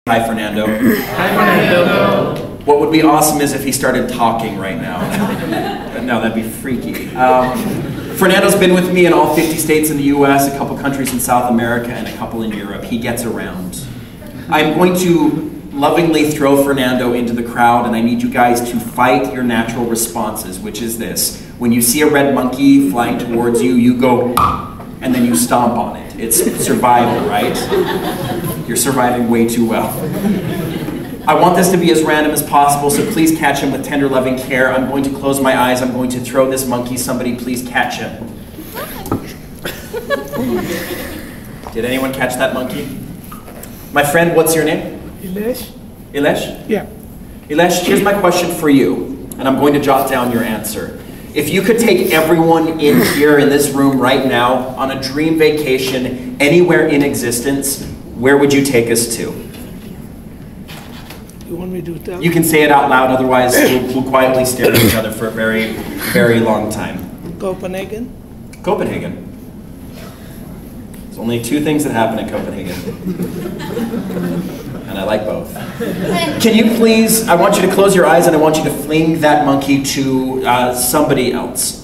Hi, Fernando. Hi, Fernando. What would be awesome is if he started talking right now. No, that'd be freaky. Fernando's been with me in all 50 states in the US, a couple countries in South America, and a couple in Europe. He gets around. I'm going to lovingly throw Fernando into the crowd, and I need you guys to fight your natural responses, which is this. When you see a red monkey flying towards you, you go, and then you stomp on it. It's survival, right? You're surviving way too well. I want this to be as random as possible, so please catch him with tender, loving care. I'm going to close my eyes. I'm going to throw this monkey. Somebody please catch him. Did anyone catch that monkey? My friend, what's your name? Ilesh. Ilesh? Yeah. Ilesh, here's my question for you, and I'm going to jot down your answer. If you could take everyone in here in this room right now on a dream vacation anywhere in existence, where would you take us to? You want me to tell? You can say it out loud, otherwise we'll quietly stare at each other for a very, very long time. Copenhagen. Copenhagen. There's only two things that happen in Copenhagen. And I like both. Can you please, I want you to close your eyes and I want you to fling that monkey to somebody else.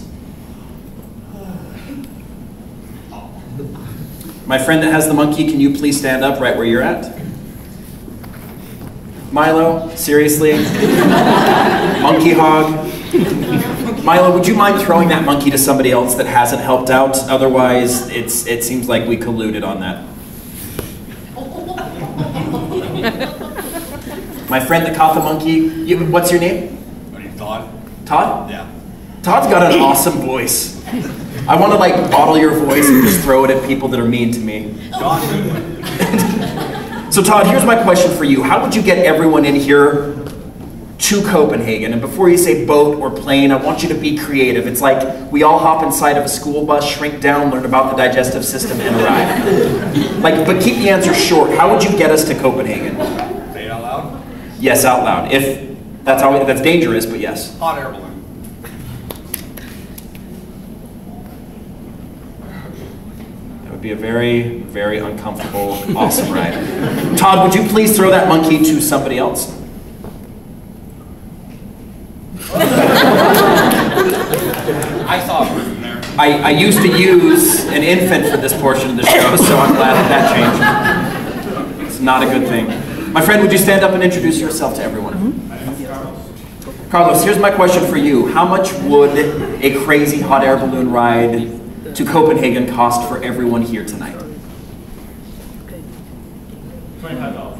My friend that has the monkey, can you please stand up right where you're at? Milo, seriously? Monkey hog? Milo, would you mind throwing that monkey to somebody else that hasn't helped out? Otherwise, it seems like we colluded on that. My friend that caught the monkey, what's your name? Todd. Todd? Yeah. Todd's got an awesome voice. I want to like bottle your voice and just throw it at people that are mean to me. So Todd, here's my question for you. How would you get everyone in here to Copenhagen? And before you say boat or plane, I want you to be creative. It's like we all hop inside of a school bus, shrink down, learn about the digestive system, and arrive. But keep the answer short. How would you get us to Copenhagen? Say it out loud. Yes, out loud. If that's dangerous, but yes. Hot air balloon. That would be a very, very uncomfortable, awesome ride. Todd, would you please throw that monkey to somebody else? I saw a person there. I used to use an infant for this portion of the show, so I'm glad that changed. It's not a good thing. My friend, would you stand up and introduce yourself to everyone? My name is Carlos. Carlos, here's my question for you. How much would a crazy hot air balloon ride to Copenhagen cost for everyone here tonight? $25.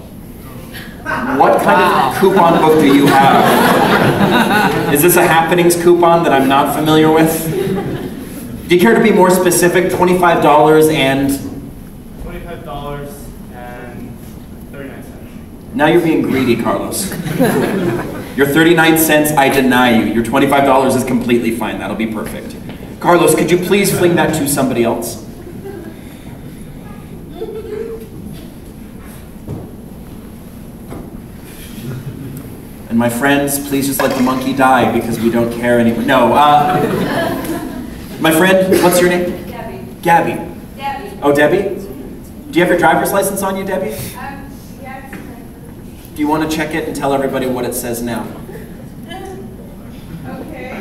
What kind of coupon book do you have? Is this a happenings coupon that I'm not familiar with? Do you care to be more specific? $25 and... $25 and 39 cents. Now you're being greedy, Carlos. Your 39 cents, I deny you. Your $25 is completely fine. That'll be perfect. Carlos, could you please fling that to somebody else? And my friends, please just let the monkey die because we don't care anymore. No, my friend, what's your name? Debbie. Gabby. Debbie. Oh, Debbie? Do you have your driver's license on you, Debbie? Yeah. Do you want to check it and tell everybody what it says now? Okay.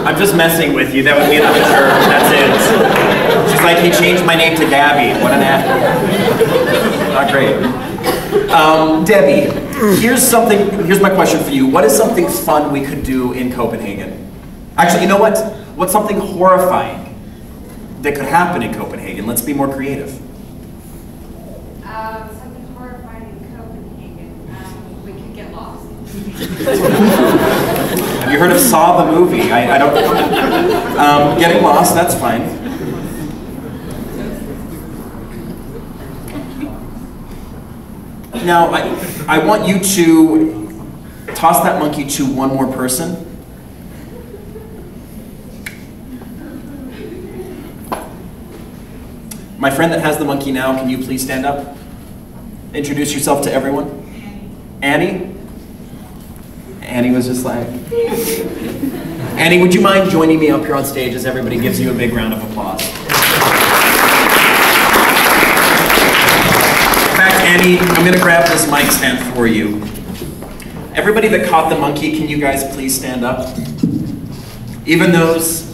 I'm just messing with you. That would be another term. That's it. She's like, he changed my name to Gabby. What an ass. Not great. Debbie, here's my question for you. What is something fun we could do in Copenhagen? Actually, you know what? What's something horrifying that could happen in Copenhagen? Let's be more creative. Something horrifying in Copenhagen. We could get lost. Have you heard of Saw the movie? I don't... getting lost, that's fine. Now, I want you to toss that monkey to one more person. My friend that has the monkey now, can you please stand up? Introduce yourself to everyone. Annie? Annie was just like... Annie, would you mind joining me up here on stage as everybody gives you a big round of applause? In fact, Annie, I'm gonna grab this mic stand for you. Everybody that caught the monkey, can you guys please stand up? Even those,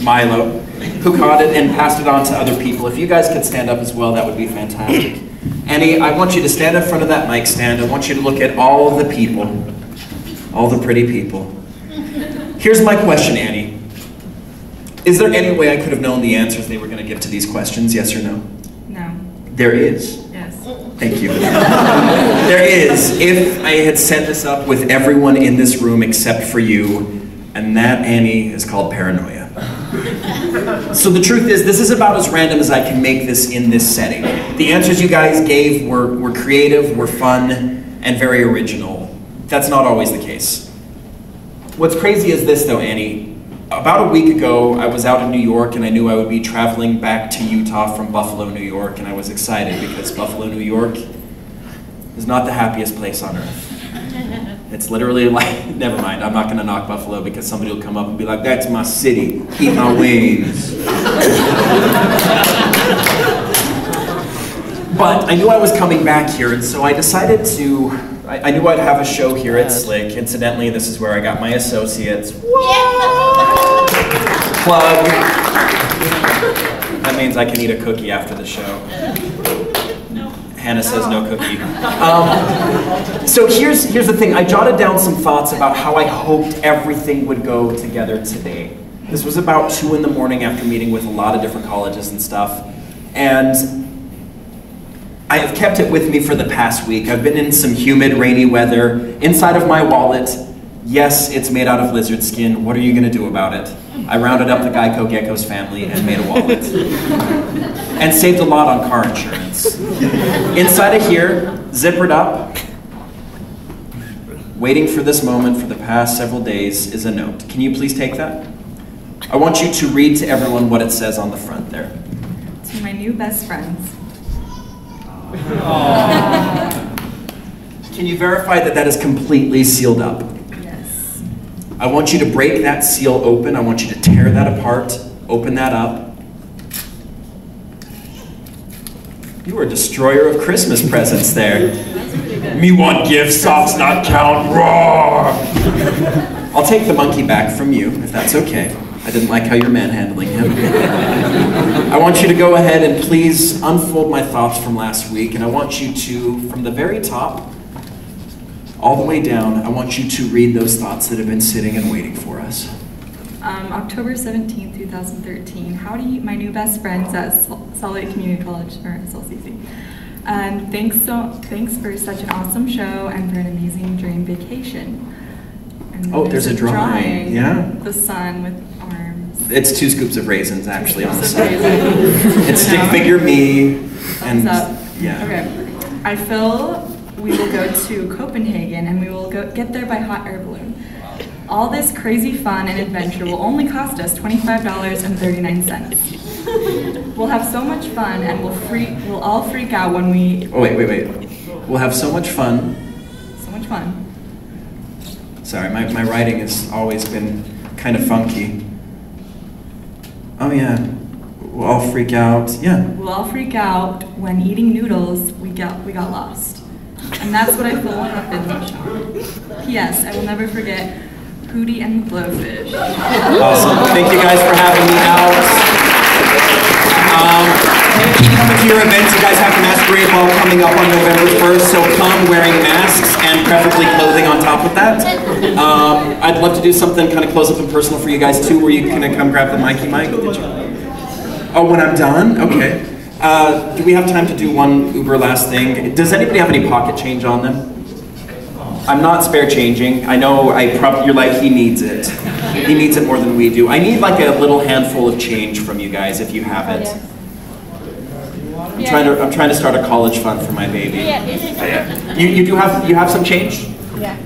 Milo, who caught it and passed it on to other people. If you guys could stand up as well, that would be fantastic. Annie, I want you to stand in front of that mic stand. I want you to look at all of the people, all the pretty people. Here's my question, Annie. Is there any way I could have known the answers they were going to give to these questions, yes or no? No. There is. Yes. Thank you. There is, if I had set this up with everyone in this room except for you, and that, Annie, is called paranoia. So the truth is, this is about as random as I can make this in this setting. The answers you guys gave were creative, were fun, and very original. That's not always the case. What's crazy is this though, Annie. About a week ago, I was out in New York and I knew I would be traveling back to Utah from Buffalo, New York, and I was excited because Buffalo, New York is not the happiest place on earth. It's literally like, never mind, I'm not gonna knock Buffalo because somebody will come up and be like, that's my city, eat my wings. But I knew I was coming back here, and so I decided to, I knew I'd have a show here at Slick. Incidentally, this is where I got my associates. Plug. That means I can eat a cookie after the show. Hannah says no cookie. So here's the thing. I jotted down some thoughts about how I hoped everything would go together today. This was about 2 in the morning after meeting with a lot of different colleges and stuff. And I have kept it with me for the past week. I've been in some humid, rainy weather. Inside of my wallet, yes, it's made out of lizard skin. What are you gonna do about it? I rounded up the Geico Gecko's family and made a wallet. And saved a lot on car insurance. Inside of here, zippered up, waiting for this moment for the past several days is a note. Can you please take that? I want you to read to everyone what it says on the front there. To my new best friends. Can you verify that that is completely sealed up? Yes. I want you to break that seal open. I want you to tear that apart, open that up. You are a destroyer of Christmas presents there. Me want gift, socks not count, roar! I'll take the monkey back from you, if that's okay. I didn't like how you're manhandling him. I want you to go ahead and please unfold my thoughts from last week, and I want you to, from the very top, all the way down, I want you to read those thoughts that have been sitting and waiting for us. October 17th, 2013. Howdy, my new best friends at Salt Lake Community College, or SLCC. Thanks for such an awesome show and for an amazing dream vacation. And Oh, there's a drawing. Yeah. The sun with arms. It's 2 scoops of raisins, actually, on the Scoops of side. raisins. It's stick figure me. Thumbs up. Yeah. Okay. I feel we will go to Copenhagen and we will get there by hot air balloon. All this crazy fun and adventure will only cost us $25.39. We'll have so much fun and we'll all freak out when we... Oh, wait. We'll have so much fun. So much fun. Sorry, my writing has always been kind of funky. Oh yeah, we'll all freak out. Yeah. We'll all freak out when eating noodles we got lost. And that's what I feel will happen. P.S. I will never forget Hootie and the Blowfish. Awesome. Thank you guys for having me out. To your events, you guys have Masquerade Ball coming up on November 1st, so come wearing masks and preferably clothing on top of that. I'd love to do something kind of close up and personal for you guys too, where you can come grab the Mikey mic. Oh, when I'm done? Okay. Do we have time to do one uber last thing? Does anybody have any pocket change on them? I'm not spare changing. I know you're like, he needs it. He needs it more than we do. I need like a little handful of change from you guys if you have it. I'm trying to start a college fund for my baby. You have some change? Yeah.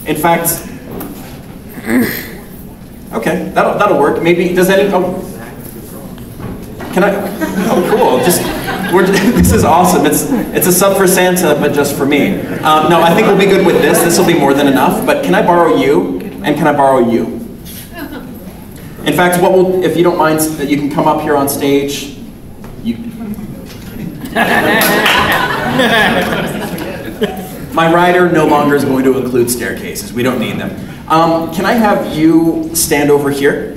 In fact, okay, that'll work. Maybe can I? Oh, cool. This is awesome. It's a sub for Santa, but just for me. No, I think we'll be good with this. This will be more than enough. But can I borrow you? And can I borrow you? In fact, if you don't mind, you can come up here on stage. My rider no longer is going to include staircases. We don't need them. Can I have you stand over here?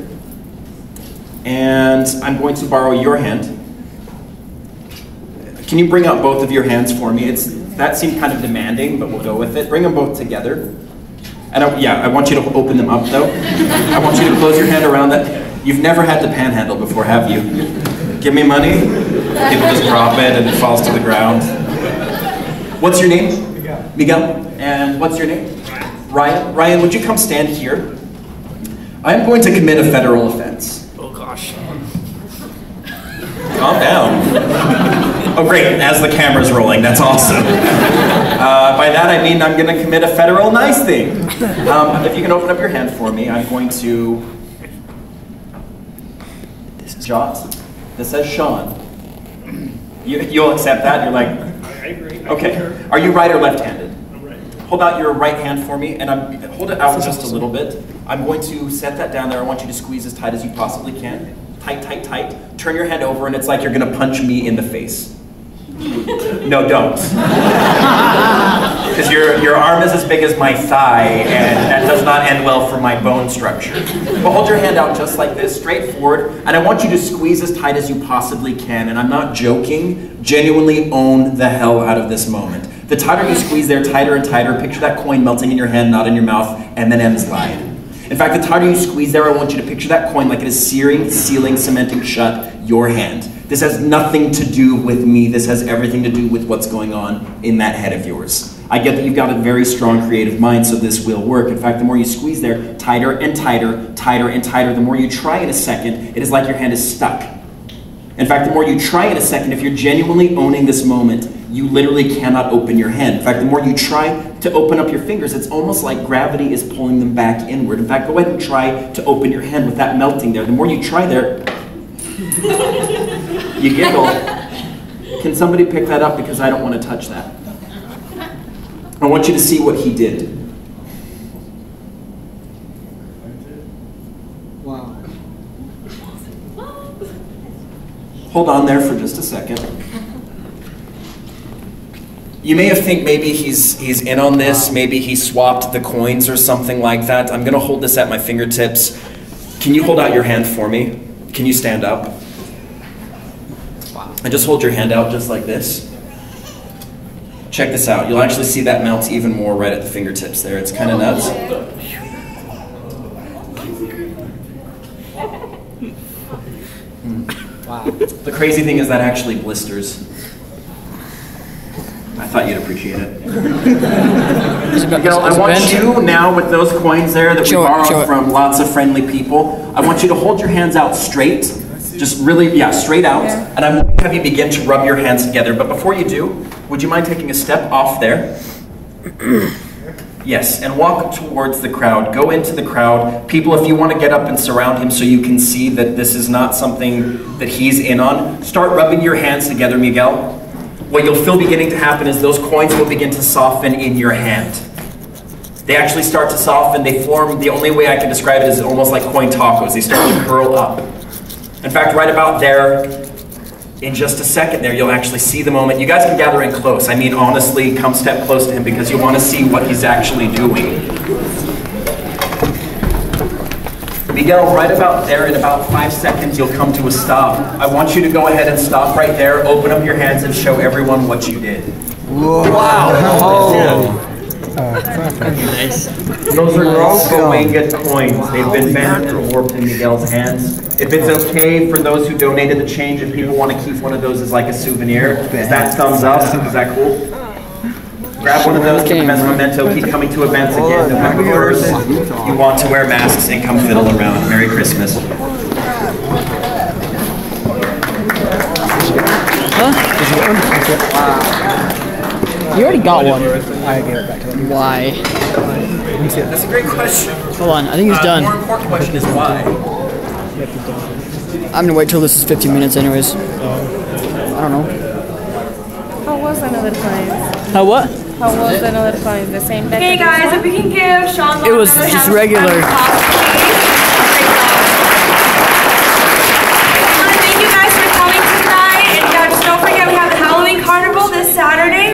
And I'm going to borrow your hand. Can you bring out both of your hands for me? That seemed kind of demanding, but we'll go with it. Bring them both together. And I want you to open them up though. I want you to close your hand around that. You've never had to panhandle before, have you? Give me money. People just drop it and it falls to the ground. What's your name? Miguel. And what's your name? Ryan. Ryan, would you come stand here? I am going to commit a federal offense. Oh gosh. Calm down. Oh great, as the camera's rolling, that's awesome. By that I mean I'm going to commit a federal nice thing. If you can open up your hand for me, I'm going to jot. This says Sean. You'll accept that? You're like, I agree. okay. Are you right or left-handed? I'm right. Hold out your right hand for me, and hold it out just a little bit. I'm going to set that down there. I want you to squeeze as tight as you possibly can. Tight, tight, tight. Turn your head over, and it's like you're going to punch me in the face. No, don't. Because your arm is as big as my thigh, and that does not end well for my bone structure. But hold your hand out just like this, straight forward, and I want you to squeeze as tight as you possibly can. And I'm not joking. Genuinely own the hell out of this moment. The tighter you squeeze there, tighter and tighter. Picture that coin melting in your hand, not in your mouth, and then M's lied. In fact, the tighter you squeeze there, I want you to picture that coin like it is searing, sealing, cementing shut your hand. This has nothing to do with me. This has everything to do with what's going on in that head of yours. I get that you've got a very strong creative mind, so this will work. In fact, the more you squeeze there, tighter and tighter, tighter and tighter. The more you try in a second, it is like your hand is stuck. In fact, the more you try in a second, if you're genuinely owning this moment, you literally cannot open your hand. In fact, the more you try to open up your fingers, it's almost like gravity is pulling them back inward. In fact, go ahead and try to open your hand with that melting there. The more you try there, you giggle. Can somebody pick that up because I don't want to touch that? I want you to see what he did. Wow. Hold on there for just a second. You may have think maybe he's in on this, maybe he swapped the coins or something like that. I'm gonna hold this at my fingertips. Can you hold out your hand for me? Can you stand up? And just hold your hand out just like this. Check this out. You'll actually see that melt even more right at the fingertips there. It's kind of nuts. Wow. The crazy thing is that actually blisters. I thought you'd appreciate it. Miguel, I want you now with those coins there that we borrowed from lots of friendly people, I want you to hold your hands out straight. Just really, yeah, straight out. And I'm going to have you begin to rub your hands together. But before you do, would you mind taking a step off there? Yes, and walk towards the crowd. Go into the crowd. People, if you want to get up and surround him so you can see that this is not something that he's in on, start rubbing your hands together, Miguel. What you'll feel beginning to happen is those coins will begin to soften in your hand. They actually start to soften. They form, the only way I can describe it is almost like coin tacos. They start to curl up. In fact, right about there, in just a second there, you'll actually see the moment. You guys can gather in close. I mean, honestly, come step close to him because you want to see what he's actually doing. Miguel, right about there, in about 5 seconds, you'll come to a stop. I want you to go ahead and stop right there, open up your hands, and show everyone what you did. Whoa. Wow! Oh. Nice. Those are Cahuenga coins. They've been bent and warped in Miguel's hands. If it's okay for those who donated the change, if people want to keep one of those as like a souvenir, is that thumbs up? Is that cool? Grab one of those, keep them as a memento, keep coming to events again. November 1st, you want to wear masks and come fiddle around. Merry Christmas. Huh? You already got one. I gave it back to him. Why? That's a great question. Hold on, I think he's done. The more important question is why. I'm gonna wait till this is 15 minutes anyways. I don't know. How was another time? How what? How was another time? The same day? Hey guys, if we can give Sean It was just regular.